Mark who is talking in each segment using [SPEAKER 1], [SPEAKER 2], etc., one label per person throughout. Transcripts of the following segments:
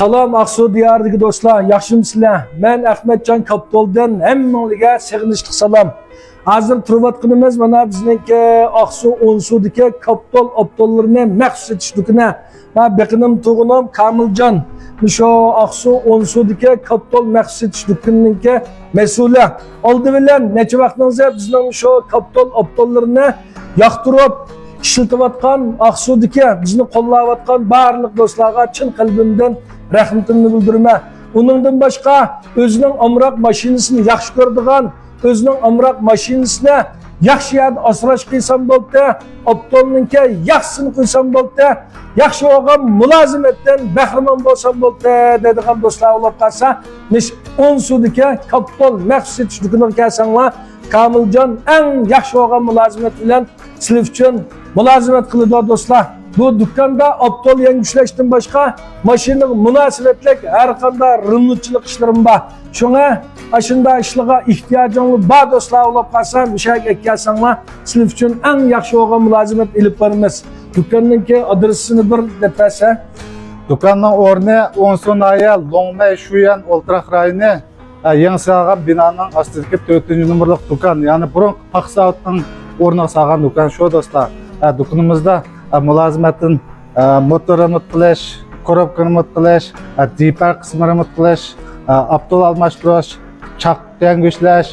[SPEAKER 1] Salam Aksu diyardagi do'stlar, yaxshimisizlar? Men Ahmedjon Kaptoldan hammangizga sig'inishli salom. Hozir turayotganimiz mana bizningki Aksu Onsudagi Kaptol optollarini maxsus etish dukini. Va beqinim tug'unim Kamiljon. Shu Aksu Onsudagi Kaptol maxsus etish dukiningki mas'uli. Oldi bilan necha vaqtingizda bizning shu Kaptol optollarini yoqtirib ishlatayotgan Aksudagi bizni qo'llayotgan barliq do'stlarga chin qalbimdan rahmatimni bildirma. Uningdan boshqa o'zining amroq mashinasini yaxshi ko'radigan, o'zining amroq mashinasini yaxshi yerda asrash qilsam bo'ldi, optolninki yaxshisini qo'ysam bo'ldi, yaxshi bo'lgan mulozimatdan bahramon bo'lsam bo'ldi deydigan do'stlar bo'lib qolsa, nish 10 sudagi Kaptol maxsus etish dukaniga kelsanglar, Kamiljon eng yaxshi bo'lgan mulozimat bilan sizlar uchun mulozimat qiladi do'stlar. Bu dükkanda optol yangilanishdan boshqa mashina munosabatlik har qanday rimlichilik ishlarim bor. Shunga ashunda ishlarga ehtiyojingiz bor do'stlar bo'lib qolsa, mushaga kelsanglar, sizlar uchun eng yaxshi bo'lgan mulozimat ilib beramiz. Dükkanninki adresini bir depasa.
[SPEAKER 2] Dükkanning o'rni Onsonayal, Longmay, Shuyan, Oltiroq rayoni, yangi salgan binoning ostidagi 4-numberlik dükkan, ya'ni burun Paqsautning o'rniga salgan dükkan shu do'stlar. Dükkanimizda mulozimatdan motorini qilish, korobkani qilish, dipar qismini qilish, optol almashtirish, chaq yangishlash,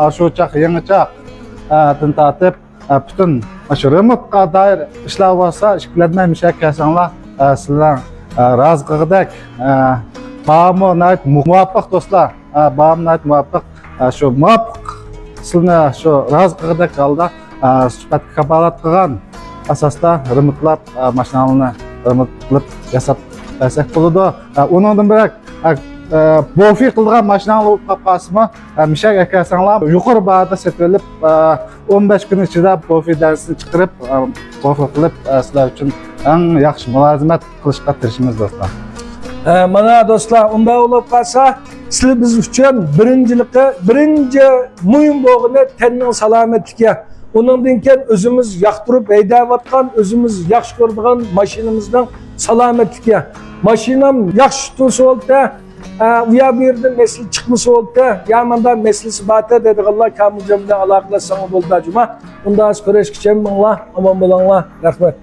[SPEAKER 2] arshu chaq yangi chaq tintatib butun shu remontga doir ishlar bo'lsa, ishlanmay mishak kasanglar sizlar razqig'dak ba'monat muvofiq do'stlar, ba'monat muvofiq shu muvofiq sizlarni shu razqig'dak holda sifatga kafolat qilgan asosda remontlab mashinalarni remont qilib yasab bersak bo'ladi. Uningdan birak bofi qilgan mashinalar qapqasimi mishak akasanglar yuqori bahada sotilib 15 kun ichida bofi darsini chiqarib bofi qilib sizlar uchun eng yaxshi mulozimat qilishga tirishamiz do'stlar.
[SPEAKER 1] Mana do'stlar, unda bo'lib qolsa, sizlar biz uchun birinchi muhim bo'lgani tanning salomatligi. Onundan keyin o'zimiz yoqtirib haydayotgan, o'zimiz yaxshi ko'radigan mashinamizning salomatligi. Mashinam yaxshi tursa bo'ldi, u yerda mesel chiqmasa bo'ldi, yamanda meselsi bata dediganlar Kamiljon bilan aloqalashsangiz bo'ldi juma. Unda ko'rishgacha minglar, omon bo'linglar. Rahmat.